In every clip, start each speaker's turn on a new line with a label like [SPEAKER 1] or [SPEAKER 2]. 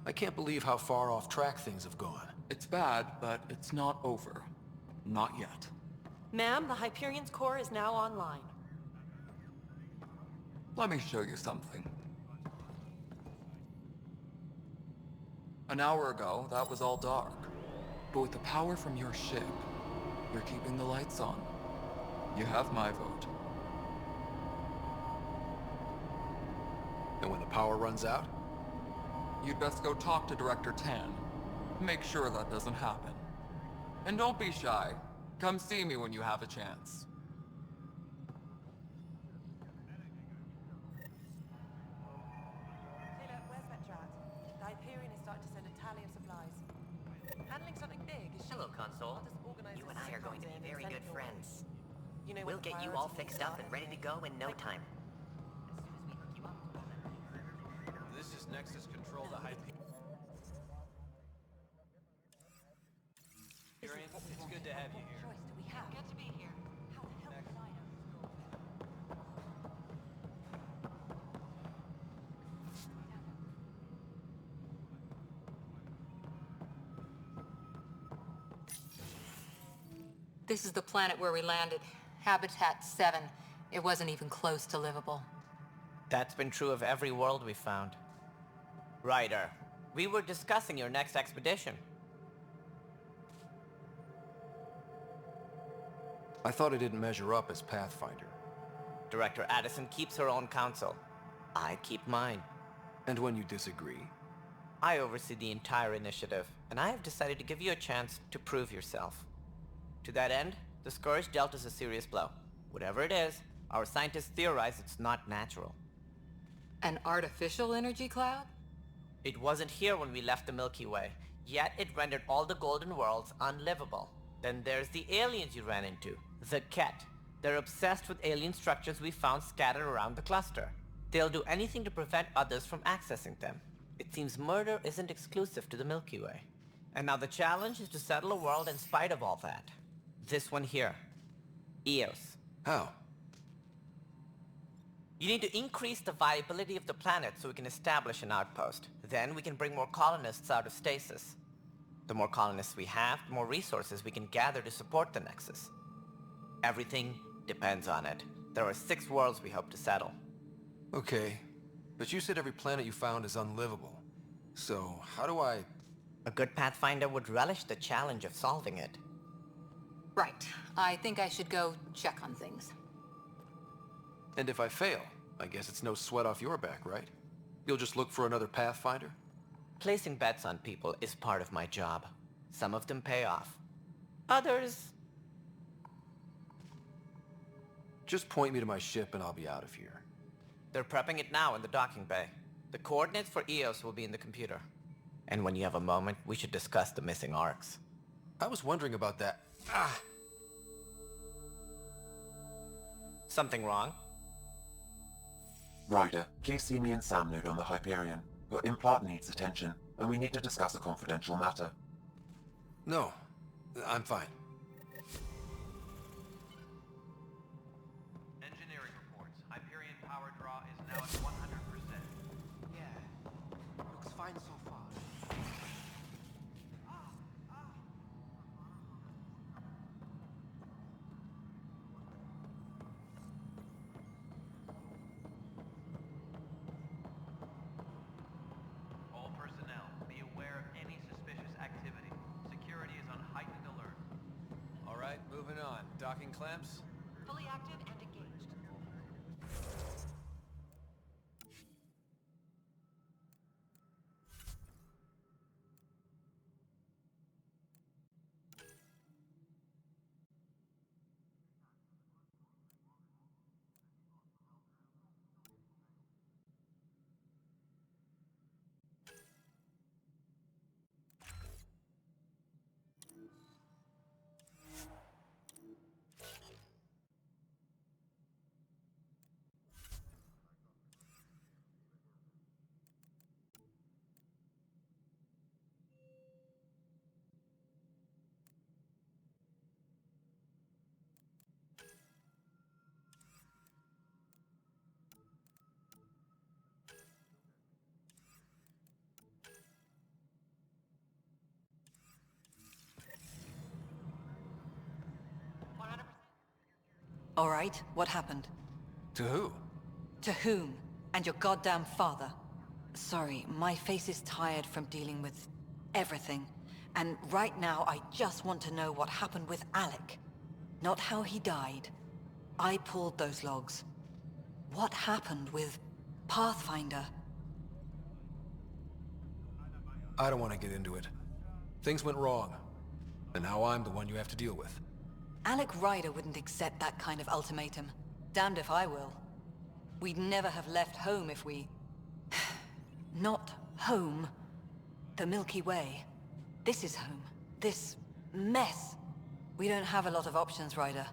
[SPEAKER 1] I can't believe how far off track things have gone.
[SPEAKER 2] It's bad, but it's not over. Not yet.
[SPEAKER 3] Ma'am, the Hyperion's core is now online.
[SPEAKER 2] Let me show you something. An hour ago, that was all dark. But with the power from your ship, you're keeping the lights on. You have my vote.
[SPEAKER 1] And when the power runs out?
[SPEAKER 2] You'd best go talk to Director Tan. Make sure that doesn't happen. And don't be shy. Come see me when you have a chance.
[SPEAKER 3] Taylor, where's Vetrat? The Hyperion is starting to send a tally of supplies. Handling something big, is she?
[SPEAKER 4] Hello, Console.
[SPEAKER 3] I'll just organize
[SPEAKER 4] You
[SPEAKER 3] this
[SPEAKER 4] and I are
[SPEAKER 3] ship
[SPEAKER 4] going to
[SPEAKER 3] comes
[SPEAKER 4] be
[SPEAKER 3] in
[SPEAKER 4] very
[SPEAKER 3] and
[SPEAKER 4] good
[SPEAKER 3] send it your way.
[SPEAKER 4] friends.
[SPEAKER 3] You know
[SPEAKER 4] We'll
[SPEAKER 3] what the
[SPEAKER 4] get you all
[SPEAKER 3] priority
[SPEAKER 4] fixed
[SPEAKER 3] is,
[SPEAKER 4] up and ready to go in no time.
[SPEAKER 5] This is Nexus Control to Hyperion. It's good to have you here.
[SPEAKER 3] Choice do we have? Good to be here. How the hell did I know?
[SPEAKER 6] This is the planet where we landed. Habitat 7. It wasn't even close to livable.
[SPEAKER 7] That's been true of every world we found. Ryder, we were discussing your next expedition.
[SPEAKER 1] I thought it didn't measure up as Pathfinder.
[SPEAKER 7] Director Addison keeps her own counsel. I keep mine.
[SPEAKER 1] And when you disagree?
[SPEAKER 7] I oversee the entire initiative, and I have decided to give you a chance to prove yourself. To that end, the Scourge dealt us a serious blow. Whatever it is, our scientists theorize it's not natural.
[SPEAKER 6] An artificial energy cloud?
[SPEAKER 7] It wasn't here when we left the Milky Way, yet it rendered all the Golden Worlds unlivable. Then there's the aliens you ran into, the Ket. They're obsessed with alien structures we found scattered around the cluster. They'll do anything to prevent others from accessing them. It seems murder isn't exclusive to the Milky Way. And now the challenge is to settle a world in spite of all that. This one here. Eos.
[SPEAKER 1] How?
[SPEAKER 7] You need to increase the viability of the planet so we can establish an outpost. Then we can bring more colonists out of stasis. The more colonists we have, the more resources we can gather to support the Nexus. Everything depends on it. There are 6 worlds we hope to settle.
[SPEAKER 1] Okay, but you said every planet you found is unlivable. So, how do I...
[SPEAKER 7] A good Pathfinder would relish the challenge of solving it.
[SPEAKER 6] Right. I think I should go check on things.
[SPEAKER 1] And if I fail, I guess it's no sweat off your back, right? You'll just look for another Pathfinder?
[SPEAKER 7] Placing bets on people is part of my job. Some of them pay off. Others...
[SPEAKER 1] Just point me to my ship and I'll be out of here.
[SPEAKER 7] They're prepping it now in the docking bay. The coordinates for Eos will be in the computer. And when you have a moment, we should discuss the missing arcs.
[SPEAKER 1] I was wondering about that. Ah!
[SPEAKER 7] Something wrong?
[SPEAKER 8] Ryder, please see me and Samnode on the Hyperion. Your implant needs attention, and we need to discuss a confidential matter.
[SPEAKER 1] No, I'm fine.
[SPEAKER 5] Engineering reports. Hyperion power draw is now at 100%.
[SPEAKER 9] Yeah, looks fine so far.
[SPEAKER 5] All personnel, be aware of any suspicious activity. Security is on heightened alert. All right, moving on. Docking clamps?
[SPEAKER 3] Fully active and engaged.
[SPEAKER 4] All right, what happened?
[SPEAKER 1] To who?
[SPEAKER 4] To whom? And your goddamn father. Sorry, my face is tired from dealing with everything. And right now, I just want to know what happened with Alec. Not how he died. I pulled those logs. What happened with Pathfinder?
[SPEAKER 1] I don't want to get into it. Things went wrong. And now I'm the one you have to deal with.
[SPEAKER 4] Alec Ryder wouldn't accept that kind of ultimatum. Damned if I will. We'd never have left home if we... Not home. The Milky Way. This is home. This mess. We don't have a lot of options, Ryder.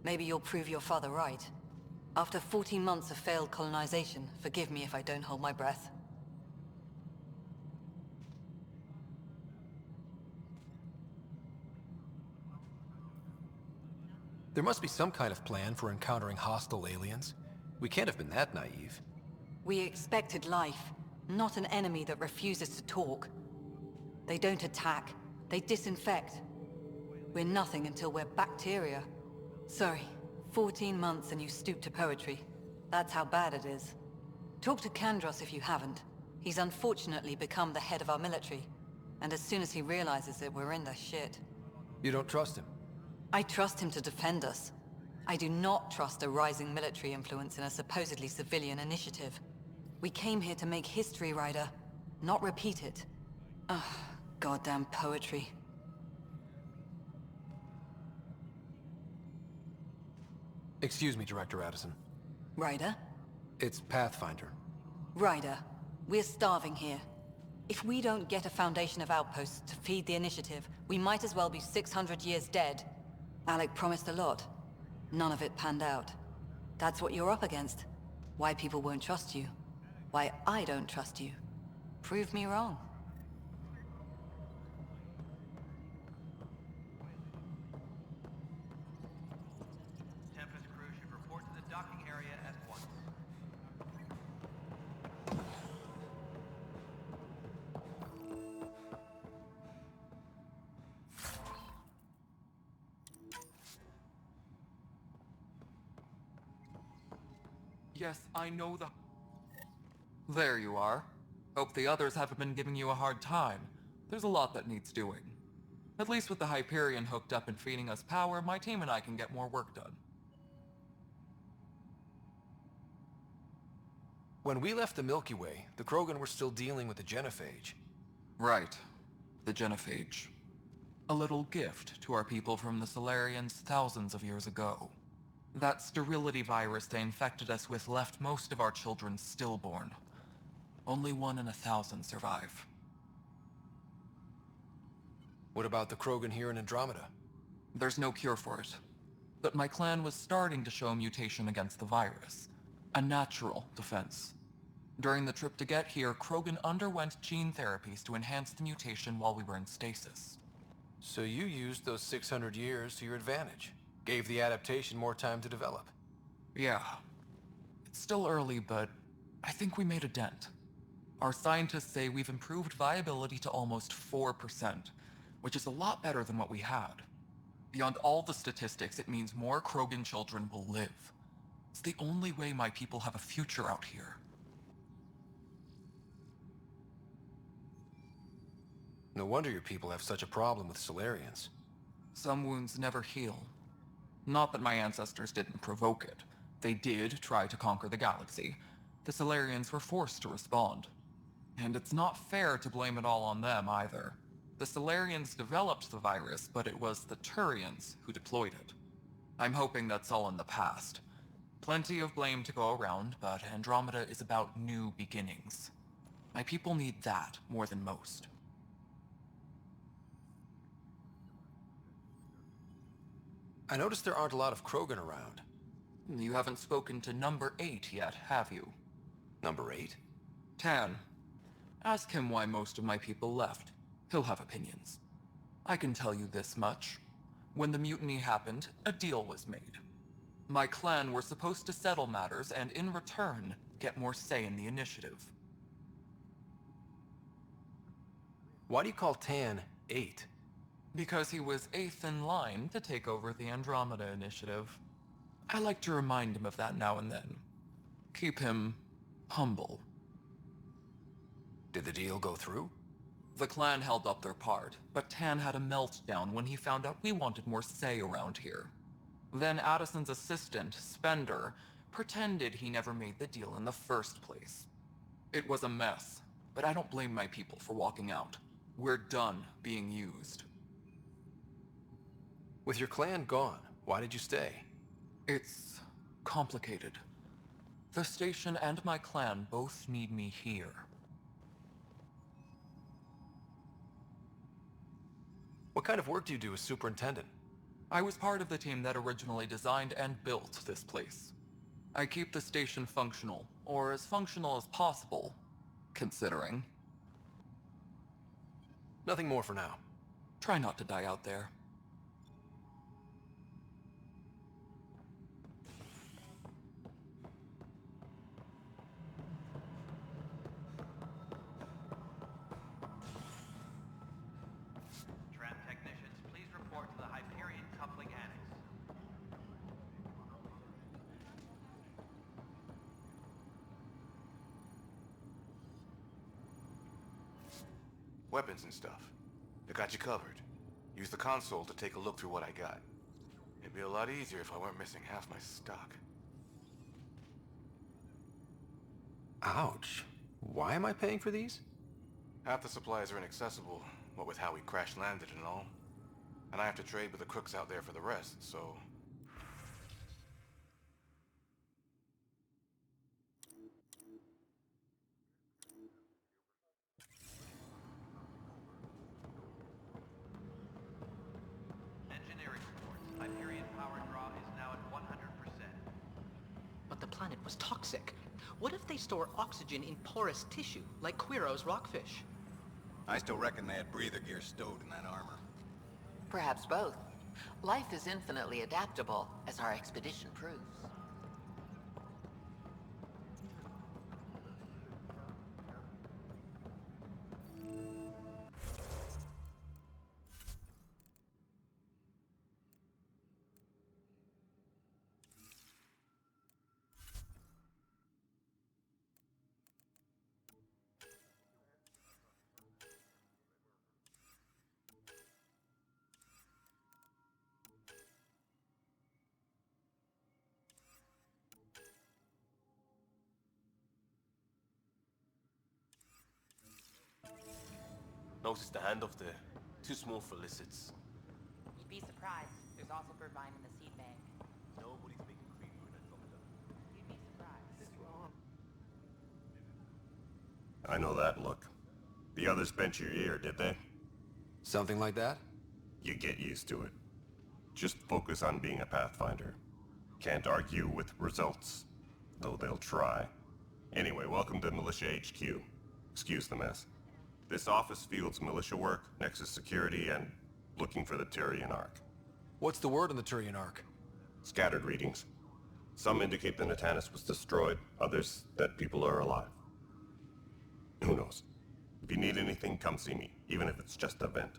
[SPEAKER 4] Maybe you'll prove your father right. After 14 months of failed colonization, forgive me if I don't hold my breath.
[SPEAKER 1] There must be some kind of plan for encountering hostile aliens. We can't have been that naive.
[SPEAKER 4] We expected life, not an enemy that refuses to talk. They don't attack, they disinfect. We're nothing until we're bacteria. Sorry, 14 months and you stoop to poetry. That's how bad it is. Talk to Kandros if you haven't. He's unfortunately become the head of our military. And as soon as he realizes it, we're in the shit.
[SPEAKER 1] You don't trust him?
[SPEAKER 4] I trust him to defend us. I do not trust a rising military influence in a supposedly civilian initiative. We came here to make history, Ryder, not repeat it. Ugh, goddamn poetry.
[SPEAKER 1] Excuse me, Director Addison.
[SPEAKER 4] Ryder?
[SPEAKER 1] It's Pathfinder.
[SPEAKER 4] Ryder, we're starving here. If we don't get a foundation of outposts to feed the initiative, we might as well be 600 years dead. Alec promised a lot. None of it panned out. That's what you're up against. Why people won't trust you. Why I don't trust you. Prove me wrong.
[SPEAKER 5] Tempest crew should report to the docking area at once.
[SPEAKER 2] Yes, I know the... There you are. Hope the others haven't been giving you a hard time. There's a lot that needs doing. At least with the Hyperion hooked up and feeding us power, my team and I can get more work done.
[SPEAKER 1] When we left the Milky Way, the Krogan were still dealing with the genophage.
[SPEAKER 2] Right. The genophage. A little gift to our people from the Solarians thousands of years ago. That sterility virus they infected us with left most of our children stillborn. Only 1 in 1,000 survive.
[SPEAKER 1] What about the Krogan here in Andromeda?
[SPEAKER 2] There's no cure for it. But my clan was starting to show a mutation against the virus. A natural defense. During the trip to get here, Krogan underwent gene therapies to enhance the mutation while we were in stasis.
[SPEAKER 1] So you used those 600 years to your advantage. Gave the adaptation more time to develop.
[SPEAKER 2] Yeah. It's still early, but I think we made a dent. Our scientists say we've improved viability to almost 4%, which is a lot better than what we had. Beyond all the statistics, it means more Krogan children will live. It's the only way my people have a future out here.
[SPEAKER 1] No wonder your people have such a problem with Solarians.
[SPEAKER 2] Some wounds never heal. Not that my ancestors didn't provoke it. They did try to conquer the galaxy. The Solarians were forced to respond. And it's not fair to blame it all on them either. The Solarians developed the virus, but it was the Turians who deployed it. I'm hoping that's all in the past. Plenty of blame to go around, but Andromeda is about new beginnings. My people need that more than most.
[SPEAKER 1] I noticed there aren't a lot of Krogan around.
[SPEAKER 2] You haven't spoken to number 8 yet, have you?
[SPEAKER 1] Number 8?
[SPEAKER 2] Tan. Ask him why most of my people left. He'll have opinions. I can tell you this much. When the mutiny happened, a deal was made. My clan were supposed to settle matters and, in return, get more say in the initiative.
[SPEAKER 1] Why do you call Tan 8?
[SPEAKER 2] Because he was 8th in line to take over the Andromeda initiative. I like to remind him of that now and then. Keep him humble.
[SPEAKER 1] Did the deal go through?
[SPEAKER 2] The clan held up their part, but Tan had a meltdown when he found out we wanted more say around here. Then Addison's assistant, Spender, pretended he never made the deal in the first place. It was a mess, but I don't blame my people for walking out. We're done being used.
[SPEAKER 1] With your clan gone, why did you stay?
[SPEAKER 2] It's complicated. The station and my clan both need me here.
[SPEAKER 1] What kind of work do you do as superintendent?
[SPEAKER 2] I was part of the team that originally designed and built this place. I keep the station functional, or as functional as possible, considering.
[SPEAKER 1] Nothing more for now.
[SPEAKER 2] Try not to die out there.
[SPEAKER 5] Tram technicians, please report to the Hyperion coupling annex.
[SPEAKER 10] Weapons and stuff. I got you covered. Use the console to take a look through what I got. It'd be a lot easier if I weren't missing half my stock.
[SPEAKER 1] Ouch. Why am I paying for these?
[SPEAKER 10] Half the supplies are inaccessible, what with how we crash-landed and all. And I have to trade with the crooks out there for the rest, so...
[SPEAKER 5] Engineering reports. Hyperion power draw is now at 100%.
[SPEAKER 9] But the planet was toxic. What if they store oxygen in porous tissue, like Quiro's rockfish?
[SPEAKER 11] I still reckon they had breather gear stowed in that armor.
[SPEAKER 12] Perhaps both. Life is infinitely adaptable, as our expedition proves.
[SPEAKER 13] Notice the handoff there. Too small for lizards.
[SPEAKER 14] You'd be surprised. There's also Burbine in the seed bank.
[SPEAKER 13] Nobody's making creepy with Andromeda.
[SPEAKER 14] You'd be surprised.
[SPEAKER 3] This is wrong.
[SPEAKER 15] I know that look. The others bent your ear, did they?
[SPEAKER 1] Something like that?
[SPEAKER 15] You get used to it. Just focus on being a Pathfinder. Can't argue with results, though they'll try. Anyway, welcome to Militia HQ. Excuse the mess. This office fields militia work, Nexus security, and looking for the Tyrian Ark.
[SPEAKER 1] What's the word on the Tyrian Ark?
[SPEAKER 15] Scattered readings. Some indicate the Natanus was destroyed, others that people are alive. Who knows? If you need anything, come see me, even if it's just a vent.